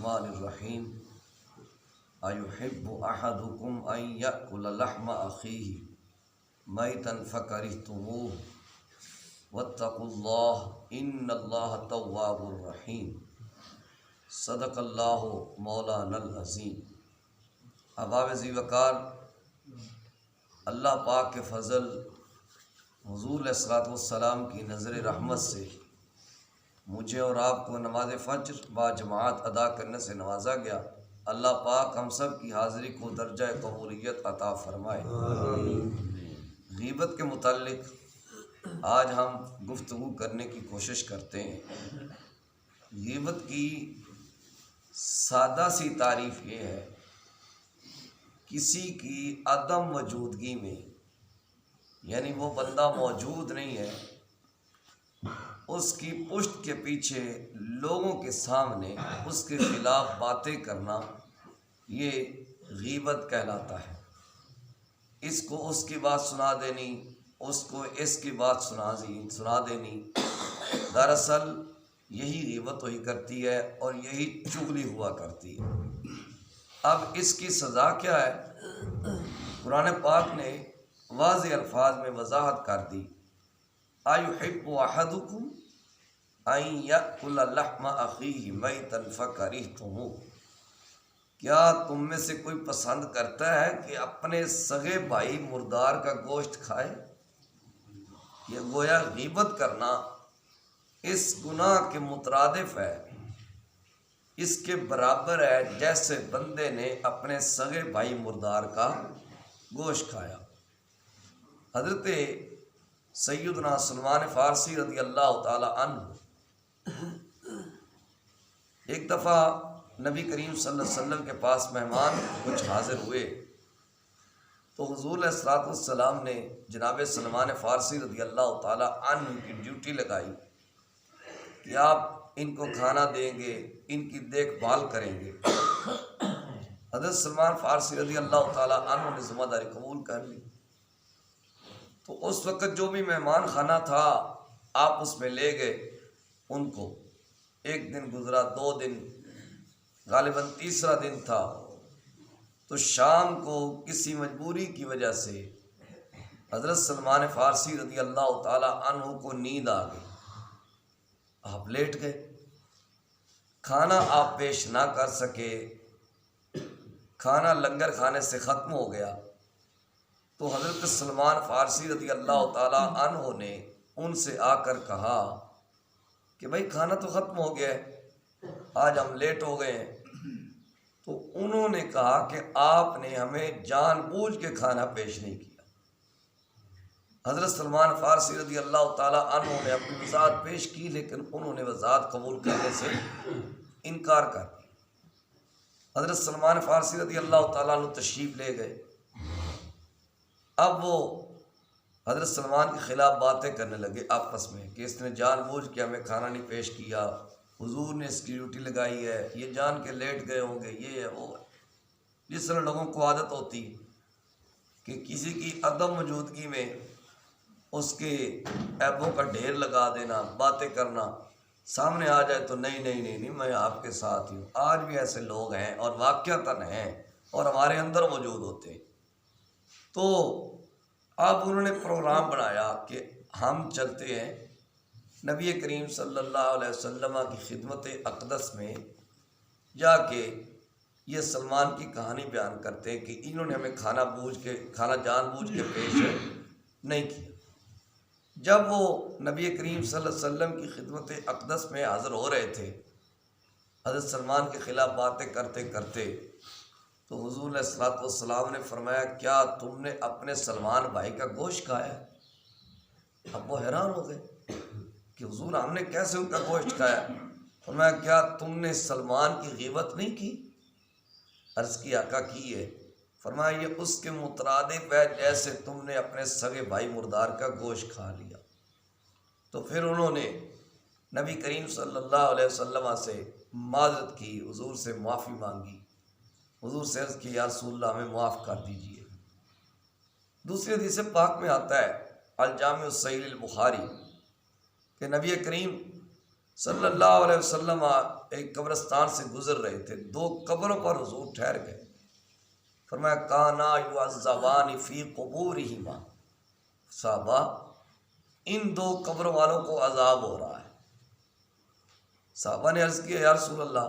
الرحمن الرحیم ایحب احدکم ان یأکل لحم اخیہ میتا فکرہتموہ واتقوا اللہ ان اللہ تواب الرحیم۔ صدق اللہ مولانا العظیم۔ احباب ذی وقار، اللہ پاک کے فضل، حضور علیہ الصلوۃ والسلام کی نظر رحمت سے مجھے اور آپ کو نماز فجر با جماعت ادا کرنے سے نوازا گیا۔ اللہ پاک ہم سب کی حاضری کو درجہ قبولیت عطا فرمائے۔ غیبت کے متعلق آج ہم گفتگو کرنے کی کوشش کرتے ہیں۔ غیبت کی سادہ سی تعریف یہ ہے، کسی کی عدم موجودگی میں، یعنی وہ بندہ موجود نہیں ہے، اس کی پشت کے پیچھے لوگوں کے سامنے اس کے خلاف باتیں کرنا، یہ غیبت کہلاتا ہے۔ اس کو اس کی بات سنا دینی، اس کو اس کی بات سنا دینی، دراصل یہی غیبت ہوئی کرتی ہے اور یہی چغلی ہوا کرتی ہے۔ اب اس کی سزا کیا ہے؟ قرآن پاک نے واضح الفاظ میں وضاحت کر دی۔ ایحب احدکم ان یأکل لحم اخیہ میتا فکرہتموہ، کیا تم میں سے کوئی پسند کرتا ہے کہ اپنے سگے بھائی مردار کا گوشت کھائے؟ یہ گویا غیبت کرنا اس گناہ کے مترادف ہے، اس کے برابر ہے جیسے بندے نے اپنے سگے بھائی مردار کا گوشت کھایا۔ حضرت سیدنا سلمان فارسی رضی اللہ تعالی عنہ ایک دفعہ نبی کریم صلی اللہ علیہ وسلم کے پاس مہمان کچھ حاضر ہوئے تو حضور علیہ الصلوۃ والسلام نے جناب سلمان فارسی رضی اللہ تعالی عنہ کی ڈیوٹی لگائی کہ آپ ان کو کھانا دیں گے، ان کی دیکھ بھال کریں گے۔ حضرت سلمان فارسی رضی اللہ تعالی عنہ نے ذمہ داری قبول کر لی۔ تو اس وقت جو بھی مہمان خانہ تھا آپ اس میں لے گئے ان کو۔ ایک دن گزرا، 2 دن، غالباً تیسرا دن تھا تو شام کو کسی مجبوری کی وجہ سے حضرت سلمان فارسی رضی اللہ تعالی عنہ کو نیند آ گئی۔ آپ لیٹ گئے، کھانا آپ پیش نہ کر سکے، کھانا لنگر کھانے سے ختم ہو گیا۔ تو حضرت سلمان فارسی رضی اللہ تعالی عنہ نے ان سے آ کر کہا کہ بھائی کھانا تو ختم ہو گیا ہے، آج ہم لیٹ ہو گئے ہیں۔ تو انہوں نے کہا کہ آپ نے ہمیں جان بوجھ کے کھانا پیش نہیں کیا۔ حضرت سلمان فارسی رضی اللہ تعالی عنہ نے اپنی وضاحت پیش کی، لیکن انہوں نے وضاحت قبول کرنے سے انکار کر دیا۔ حضرت سلمان فارسی رضی اللہ تعالیٰ عنہ تشریف لے گئے۔ اب وہ حضرت سلمان کے خلاف باتیں کرنے لگے آپس میں کہ اس نے جان بوجھ کے ہمیں کھانا نہیں پیش کیا، حضور نے اس کی ڈیوٹی لگائی ہے، یہ جان کے لیٹ گئے ہوں گے، یہ ہے وہ ہے۔ جس طرح لوگوں کو عادت ہوتی کہ کسی کی عدم موجودگی میں اس کے عیبوں کا ڈھیر لگا دینا، باتیں کرنا، سامنے آ جائے تو نہیں میں آپ کے ساتھ ہی ہوں۔ آج بھی ایسے لوگ ہیں اور واقعتاً ہیں اور ہمارے اندر موجود ہوتے ہیں۔ تو اب انہوں نے پروگرام بنایا کہ ہم چلتے ہیں نبی کریم صلی اللہ علیہ وسلم کی خدمت اقدس میں جا کے یہ سلمان کی کہانی بیان کرتے ہیں کہ انہوں نے ہمیں کھانا جان بوجھ کے پیش نہیں کیا۔ جب وہ نبی کریم صلی اللہ علیہ وسلم کی خدمت اقدس میں حاضر ہو رہے تھے، حضرت سلمان کے خلاف باتیں کرتے کرتے، تو حضور علیہ الصلوۃ والسلام نے فرمایا کیا تم نے اپنے سلمان بھائی کا گوشت کھایا؟ اب وہ حیران ہو گئے کہ حضور ہم نے کیسے ان کا گوشت کھایا؟ فرمایا کیا تم نے سلمان کی غیبت نہیں کی؟ عرض کی آقا کی ہے۔ فرمایا یہ اس کے مترادف ہے جیسے تم نے اپنے سگے بھائی مردار کا گوشت کھا لیا۔ تو پھر انہوں نے نبی کریم صلی اللہ علیہ وسلم سے معذرت کی، حضور سے معافی مانگی، حضور سے عرض کی یا رسول اللہ ہمیں معاف کر دیجئے۔ دوسری حدیث پاک میں آتا ہے الجامع الصحیح البخاری کہ نبی کریم صلی اللہ علیہ وسلم ایک قبرستان سے گزر رہے تھے، دو قبروں پر حضور ٹھہر گئے، فرمایا کانا یعذبان فی قبورہما، صحابہ ان دو قبروں والوں کو عذاب ہو رہا ہے۔ صحابہ نے عرض کیا یا رسول اللہ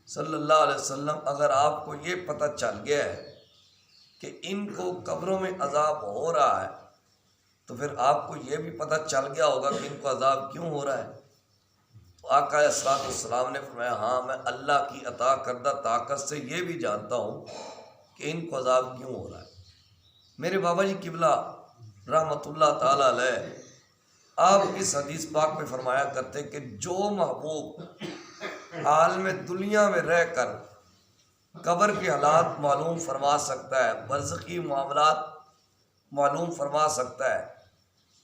صلی اللہ علیہ وسلم، اگر آپ کو یہ پتہ چل گیا ہے کہ ان کو قبروں میں عذاب ہو رہا ہے تو پھر آپ کو یہ بھی پتہ چل گیا ہوگا کہ ان کو عذاب کیوں ہو رہا ہے۔ تو آقا علیہ الصلوۃ والسلام نے فرمایا ہاں میں اللہ کی عطا کردہ طاقت سے یہ بھی جانتا ہوں کہ ان کو عذاب کیوں ہو رہا ہے۔ میرے بابا جی قبلہ رحمۃ اللہ تعالی علیہ آپ اس حدیث پاک میں فرمایا کرتے کہ جو محبوب عالم دنیا میں رہ کر قبر کے حالات معلوم فرما سکتا ہے، برزخی معاملات معلوم فرما سکتا ہے،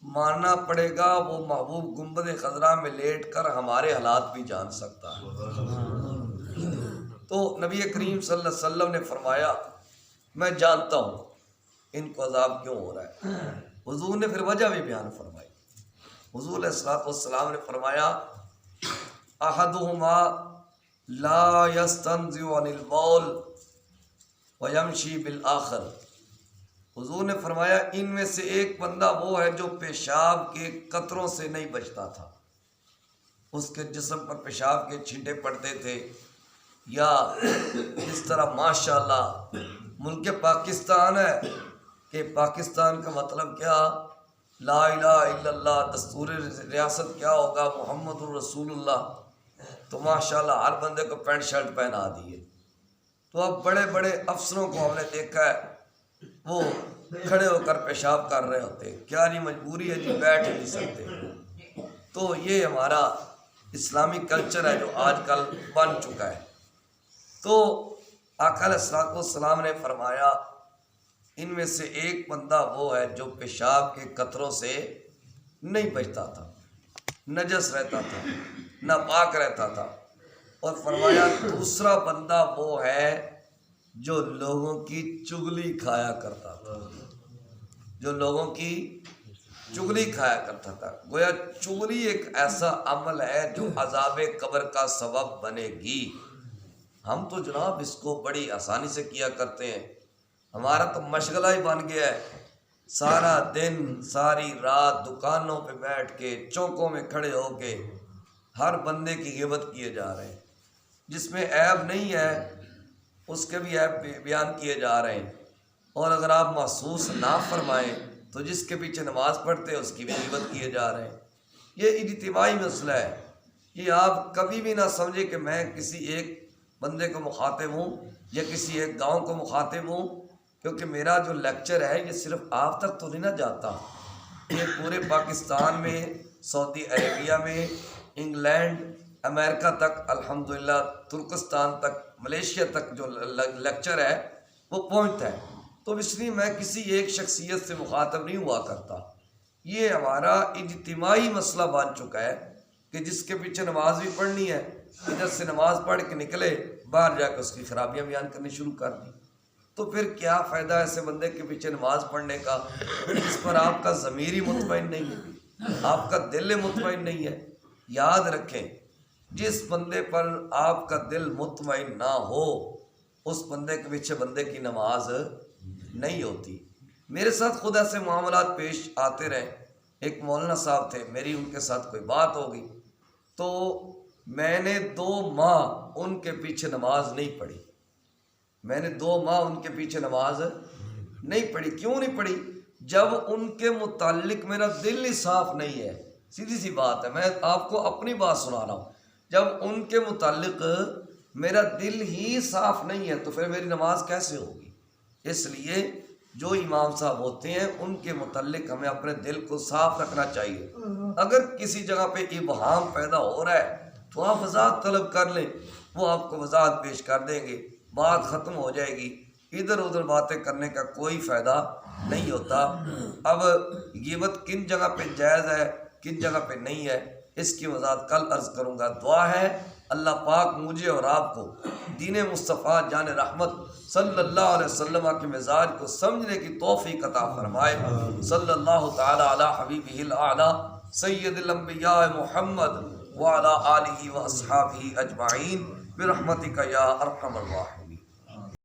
ماننا پڑے گا وہ محبوب گنبد خضرا میں لیٹ کر ہمارے حالات بھی جان سکتا ہے۔ تو نبی کریم صلی اللہ علیہ وسلم نے فرمایا میں جانتا ہوں ان کو عذاب کیوں ہو رہا ہے۔ حضور نے پھر وجہ بھی بیان فرمائی۔ حضور علیہ الصلوۃ والسلام نے فرمایا احدہما لا یستنزع عن البول ویمشی بالآخر، حضور نے فرمایا ان میں سے ایک بندہ وہ ہے جو پیشاب کے قطروں سے نہیں بچتا تھا، اس کے جسم پر پیشاب کے چھینٹے پڑتے تھے، یا اس طرح ماشاءاللہ ملک پاکستان ہے کہ پاکستان کا مطلب کیا لا الہ الا اللہ، دستور ریاست کیا ہوگا محمد الرسول اللہ، تو ماشاءاللہ ہر بندے کو پینٹ شرٹ پہنا دیے۔ تو اب بڑے بڑے افسروں کو ہم نے دیکھا ہے وہ کھڑے ہو کر پیشاب کر رہے ہوتے ہیں، کیا نہیں مجبوری ہے جی بیٹھ نہیں سکتے۔ تو یہ ہمارا اسلامی کلچر ہے جو آج کل بن چکا ہے۔ تو آقا علیہ الصلوۃ والسلام نے فرمایا ان میں سے ایک بندہ وہ ہے جو پیشاب کے قطروں سے نہیں بچتا تھا، نجس رہتا تھا، ناپاک رہتا تھا، اور فرمایا دوسرا بندہ وہ ہے جو لوگوں کی چغلی کھایا کرتا تھا، جو لوگوں کی چغلی کھایا کرتا تھا۔ گویا چغلی ایک ایسا عمل ہے جو عذاب قبر کا سبب بنے گی۔ ہم تو جناب اس کو بڑی آسانی سے کیا کرتے ہیں، ہمارا تو مشغلہ ہی بن گیا ہے، سارا دن ساری رات دکانوں پہ بیٹھ کے چوکوں میں کھڑے ہو کے ہر بندے کی غیبت کیے جا رہے ہیں، جس میں عیب نہیں ہے اس کے بھی عیب بیان کیے جا رہے ہیں، اور اگر آپ محسوس نہ فرمائیں تو جس کے پیچھے نماز پڑھتے ہیں اس کی بھی غیبت کیے جا رہے ہیں۔ یہ اجتماعی مسئلہ ہے، یہ آپ کبھی بھی نہ سمجھے کہ میں کسی ایک بندے کو مخاطب ہوں یا کسی ایک گاؤں کو مخاطب ہوں، کیونکہ میرا جو لیکچر ہے یہ صرف آپ تک تو نہیں نہ جاتا، یہ پورے پاکستان میں، سعودی عربیہ میں، انگلینڈ، امریکہ تک، الحمدللہ ترکستان تک، ملیشیا تک جو لیکچر ہے وہ پہنچتا ہے۔ تو اس لیے میں کسی ایک شخصیت سے مخاطب نہیں ہوا کرتا، یہ ہمارا اجتماعی مسئلہ بن چکا ہے کہ جس کے پیچھے نماز بھی پڑھنی ہے، ادھر سے نماز پڑھ کے نکلے باہر جا کے اس کی خرابیاں بیان کرنی شروع کر دی۔ تو پھر کیا فائدہ ایسے بندے کے پیچھے نماز پڑھنے کا جس پر آپ کا ضمیر ہی مطمئن نہیں ہے، آپ کا دل مطمئن نہیں ہے۔ یاد رکھیں جس بندے پر آپ کا دل مطمئن نہ ہو اس بندے کے پیچھے بندے کی نماز نہیں ہوتی۔ میرے ساتھ خود ایسے معاملات پیش آتے رہے، ایک مولانا صاحب تھے، میری ان کے ساتھ کوئی بات ہو گئی تو میں نے 2 ماہ ان کے پیچھے نماز نہیں پڑھی، میں نے 2 ماہ ان کے پیچھے نماز نہیں پڑھی۔ کیوں نہیں پڑھی؟ جب ان کے متعلق میرا دل ہی صاف نہیں ہے، سیدھی سی بات ہے، میں آپ کو اپنی بات سنا رہا ہوں، جب ان کے متعلق میرا دل ہی صاف نہیں ہے تو پھر میری نماز کیسے ہوگی؟ اس لیے جو امام صاحب ہوتے ہیں ان کے متعلق ہمیں اپنے دل کو صاف رکھنا چاہیے۔ اگر کسی جگہ پہ ابہام پیدا ہو رہا ہے تو آپ وضاحت طلب کر لیں، وہ آپ کو وضاحت پیش کر دیں گے، بات ختم ہو جائے گی۔ ادھر ادھر باتیں کرنے کا کوئی فائدہ نہیں ہوتا۔ اب غیبت کن جگہ پہ جائز ہے کن جگہ پہ نہیں ہے اس کی وضاحت کل عرض کروں گا۔ دعا ہے اللہ پاک مجھے اور آپ کو دین مصطفیٰ جان رحمت صلی اللہ علیہ وسلم کے مزاج کو سمجھنے کی توفیق عطا فرمائے۔ صلی اللہ تعالی علی حبیبہ الاعلی سید الانبیاء محمد وعلی آلہ و اصحابہ اجمعین برحمتک یا ارحم الراحمین۔